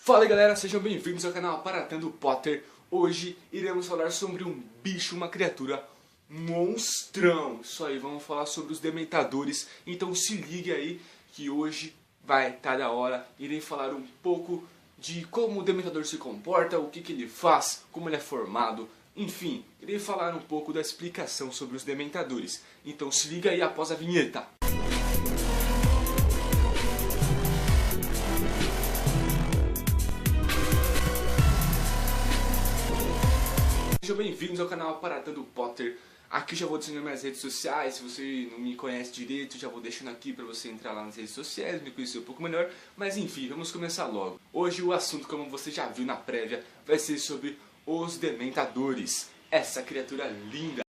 Fala galera, sejam bem-vindos ao canal Aparatando Potter. Hoje iremos falar sobre um bicho, uma criatura monstrão. Isso aí, vamos falar sobre os dementadores. Então se ligue aí que hoje vai estar da hora. Irei falar um pouco de como o dementador se comporta, o que ele faz, como ele é formado. Enfim, irei falar um pouco da explicação sobre os dementadores. Então se liga aí após a vinheta. Sejam bem-vindos ao canal Aparatando Potter. Aqui já vou deixando minhas redes sociais. Se você não me conhece direito, já vou deixando aqui para você entrar lá nas redes sociais, me conhecer um pouco melhor. Mas enfim, vamos começar logo. Hoje o assunto, como você já viu na prévia, vai ser sobre os dementadores. Essa criatura linda.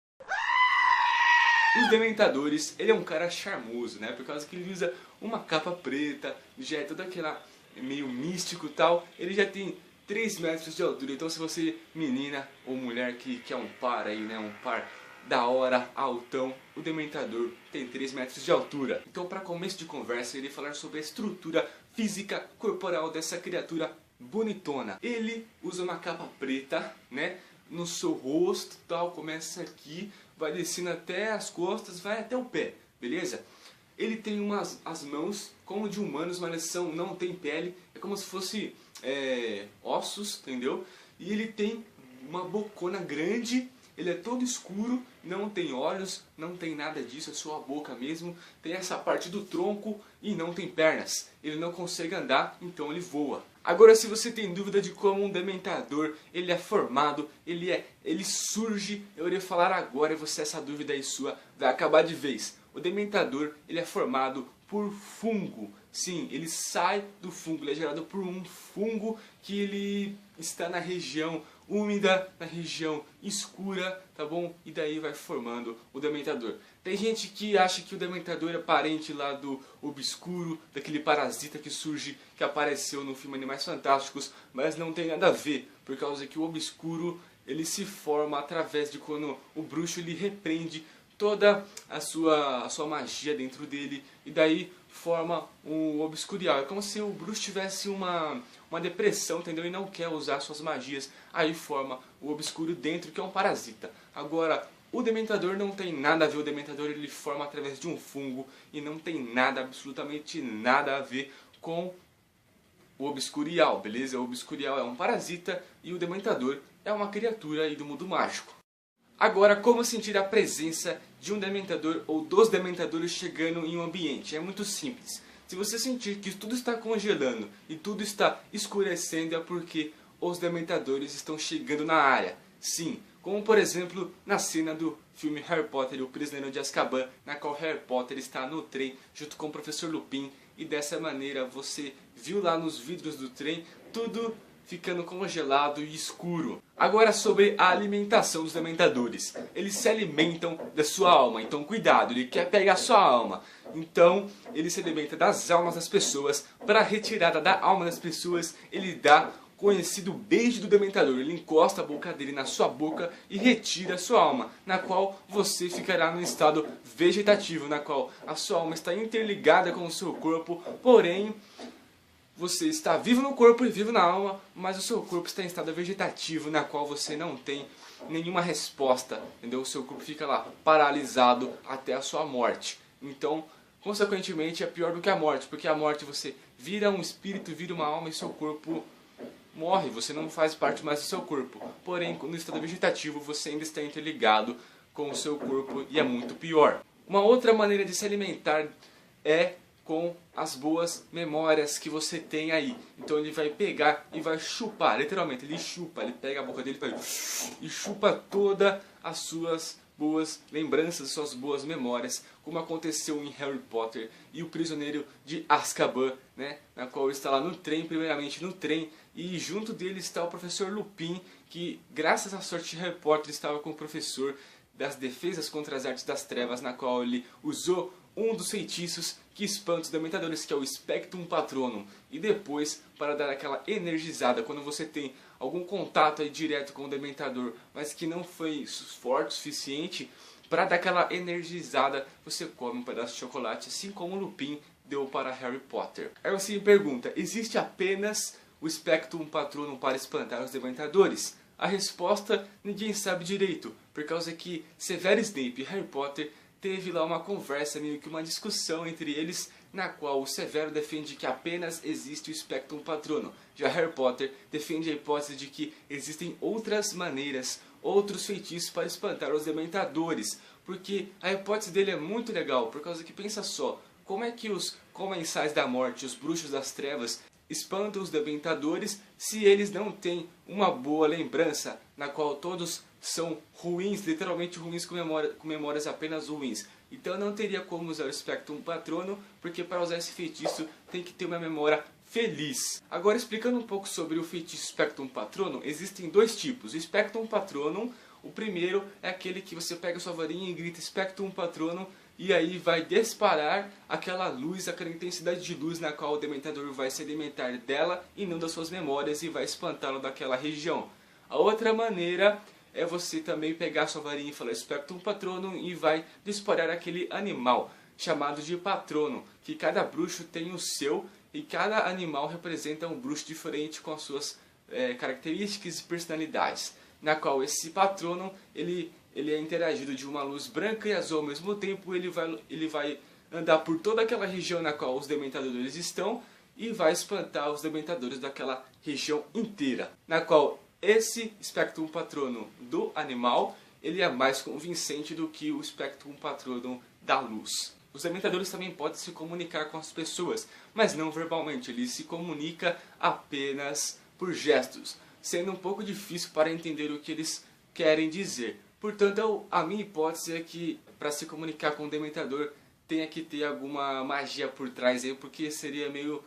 Os dementadores, ele é um cara charmoso, né? Por causa que ele usa uma capa preta, já é todo aquela meio místico e tal. Ele já tem 3 metros de altura, então se você, menina ou mulher que quer um par aí, né, um par da hora, altão, o dementador tem 3 metros de altura. Então para começo de conversa, eu irei falar sobre a estrutura física corporal dessa criatura bonitona. Ele usa uma capa preta, né, no seu rosto, tal, começa aqui, vai descendo até as costas, vai até o pé, beleza? Ele tem as mãos como de humanos, mas não tem pele, é como se fosse ossos, entendeu? E ele tem uma bocona grande, ele é todo escuro, não tem olhos, não tem nada disso, é só a boca mesmo. Tem essa parte do tronco e não tem pernas. Ele não consegue andar, então ele voa. Agora, se você tem dúvida de como um dementador ele é formado, ele surge, eu irei falar agora e você, essa dúvida aí sua vai acabar de vez. O dementador ele é formado por fungo. Sim, ele sai do fungo, ele é gerado por um fungo que ele está na região úmida, na região escura, tá bom? E daí vai formando o dementador. Tem gente que acha que o dementador é parente lá do obscuro, daquele parasita que surge, que apareceu no filme Animais Fantásticos, mas não tem nada a ver, por causa que o obscuro ele se forma através de quando o bruxo ele repreende toda a sua magia dentro dele e daí forma um obscurial. É como se o bruxo tivesse uma depressão, entendeu? E não quer usar suas magias, aí forma o obscuro dentro, que é um parasita. Agora, o dementador não tem nada a ver, o dementador ele forma através de um fungo e não tem nada, absolutamente nada a ver com o obscurial, beleza? O obscurial é um parasita e o dementador é uma criatura aí do mundo mágico. Agora, como sentir a presença de um dementador ou dos dementadores chegando em um ambiente? É muito simples. Se você sentir que tudo está congelando e tudo está escurecendo, é porque os dementadores estão chegando na área. Sim, como por exemplo na cena do filme Harry Potter e o Prisioneiro de Azkaban, na qual Harry Potter está no trem junto com o Professor Lupin, e dessa maneira você viu lá nos vidros do trem tudo ficando congelado e escuro. Agora sobre a alimentação dos dementadores. Eles se alimentam da sua alma, então cuidado, ele quer pegar sua alma. Então ele se alimenta das almas das pessoas. Para a retirada da alma das pessoas, ele dá o conhecido beijo do dementador. Ele encosta a boca dele na sua boca e retira a sua alma, na qual você ficará no estado vegetativo, na qual a sua alma está interligada com o seu corpo, porém você está vivo no corpo e vivo na alma, mas o seu corpo está em estado vegetativo, na qual você não tem nenhuma resposta, entendeu? O seu corpo fica lá paralisado até a sua morte. Então, consequentemente, é pior do que a morte, porque a morte você vira um espírito, vira uma alma e seu corpo morre, você não faz parte mais do seu corpo. Porém, no estado vegetativo, você ainda está interligado com o seu corpo e é muito pior. Uma outra maneira de se alimentar é com as boas memórias que você tem aí. Então ele vai pegar e vai chupar, literalmente, ele chupa, ele pega a boca dele e chupa todas as suas boas lembranças, suas boas memórias, como aconteceu em Harry Potter e o Prisioneiro de Azkaban, né, na qual está lá no trem, primeiramente no trem, e junto dele está o Professor Lupin, que graças à sorte de Harry Potter estava com o professor das defesas contra as artes das trevas, na qual ele usou um dos feitiços que espanta os dementadores, que é o Spectrum Patronum. E depois, para dar aquela energizada, quando você tem algum contato aí direto com o dementador, mas que não foi forte o suficiente, para dar aquela energizada, você come um pedaço de chocolate, assim como o Lupin deu para Harry Potter. Aí você me pergunta, existe apenas o Spectrum Patronum para espantar os Dementadores? A resposta ninguém sabe direito, por causa que Severus Snape e Harry Potter teve lá uma conversa, meio que uma discussão entre eles, na qual o Severo defende que apenas existe o Spectrum Patronum. Já Harry Potter defende a hipótese de que existem outras maneiras, outros feitiços para espantar os Dementadores. Porque a hipótese dele é muito legal, por causa que pensa só, como é que os Comensais da Morte, os Bruxos das Trevas, espantam os Dementadores se eles não têm uma boa lembrança, na qual todos são ruins, literalmente ruins, com memórias apenas ruins. Então não teria como usar o Spectrum Patronum, porque para usar esse feitiço tem que ter uma memória feliz. Agora, explicando um pouco sobre o feitiço Spectrum Patronum, existem dois tipos. O Spectrum Patronum, o primeiro é aquele que você pega sua varinha e grita Spectrum Patronum, e aí vai disparar aquela luz, aquela intensidade de luz na qual o Dementador vai se alimentar dela e não das suas memórias e vai espantá-lo daquela região. A outra maneira é você também pegar sua varinha e falar Spectrum Patronum e vai disparar aquele animal chamado de Patronum, que cada bruxo tem o seu e cada animal representa um bruxo diferente com as suas características e personalidades, na qual esse Patronum ele é interagido de uma luz branca e azul ao mesmo tempo. Ele vai andar por toda aquela região na qual os Dementadores estão e vai espantar os Dementadores daquela região inteira, na qual esse Spectrum Patronum do animal ele é mais convincente do que o Spectrum Patronum da luz. Os Dementadores também podem se comunicar com as pessoas, mas não verbalmente, ele se comunica apenas por gestos, sendo um pouco difícil para entender o que eles querem dizer. Portanto, a minha hipótese é que para se comunicar com o Dementador tenha que ter alguma magia por trás aí, porque seria meio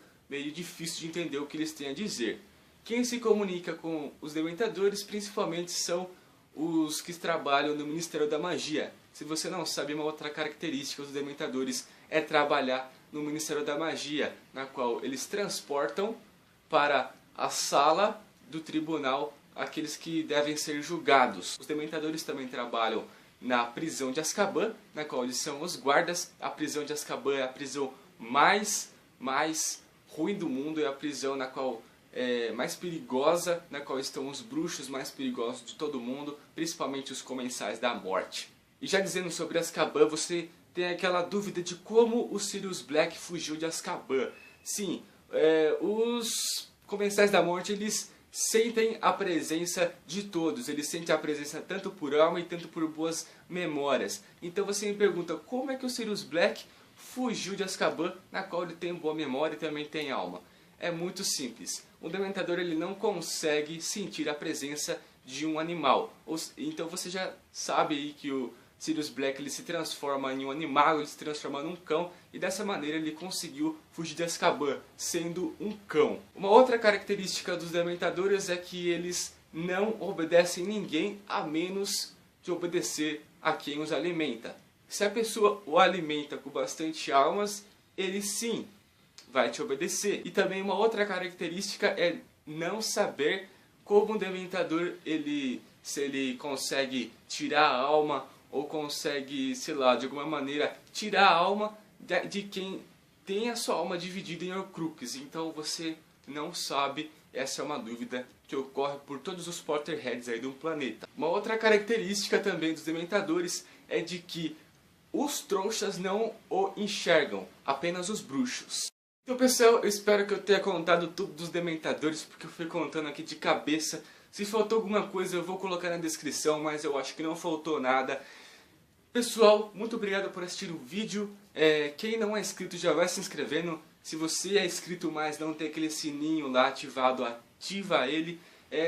difícil de entender o que eles têm a dizer. Quem se comunica com os Dementadores principalmente são os que trabalham no Ministério da Magia. Se você não sabe, uma outra característica dos Dementadores é trabalhar no Ministério da Magia, na qual eles transportam para a sala do tribunal aqueles que devem ser julgados. Os Dementadores também trabalham na prisão de Azkaban, na qual eles são os guardas. A prisão de Azkaban é a prisão mais ruim do mundo, é a prisão na qual mais perigosa, na qual estão os bruxos mais perigosos de todo mundo, principalmente os Comensais da Morte. E já dizendo sobre Azkaban, você tem aquela dúvida de como o Sirius Black fugiu de Azkaban. Sim, os Comensais da Morte, eles sentem a presença de todos, eles sentem a presença tanto por alma e tanto por boas memórias. Então você me pergunta, como é que o Sirius Black fugiu de Azkaban, na qual ele tem boa memória e também tem alma? É muito simples. O Dementador ele não consegue sentir a presença de um animal. Então você já sabe aí que o Sirius Black ele se transforma em um animal, ele se transforma num cão, e dessa maneira ele conseguiu fugir de Azkaban, sendo um cão. Uma outra característica dos Dementadores é que eles não obedecem ninguém a menos de obedecer a quem os alimenta. Se a pessoa o alimenta com bastante almas, ele sim vai te obedecer. E também uma outra característica é não saber como o Dementador se ele consegue tirar a alma ou consegue, sei lá, de alguma maneira tirar a alma de quem tem a sua alma dividida em Horcruxes. Então você não sabe, essa é uma dúvida que ocorre por todos os Potterheads aí do planeta. Uma outra característica também dos Dementadores é de que os trouxas não o enxergam, apenas os bruxos. Então pessoal, eu espero que eu tenha contado tudo dos Dementadores, porque eu fui contando aqui de cabeça. Se faltou alguma coisa eu vou colocar na descrição, mas eu acho que não faltou nada. Pessoal, muito obrigado por assistir o vídeo. Quem não é inscrito já vai se inscrevendo. Se você é inscrito, mas não tem aquele sininho lá ativado, ativa ele.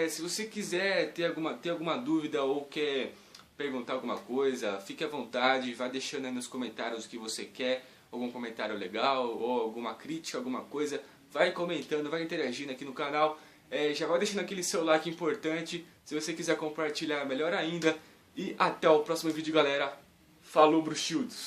Se você quiser ter alguma dúvida ou quer perguntar alguma coisa, fique à vontade, vá deixando aí nos comentários o que você quer. Algum comentário legal ou alguma crítica, alguma coisa. Vai comentando, vai interagindo aqui no canal. Já vai deixando aquele seu like importante. Se você quiser compartilhar, melhor ainda. E até o próximo vídeo, galera. Falou, bruxudos!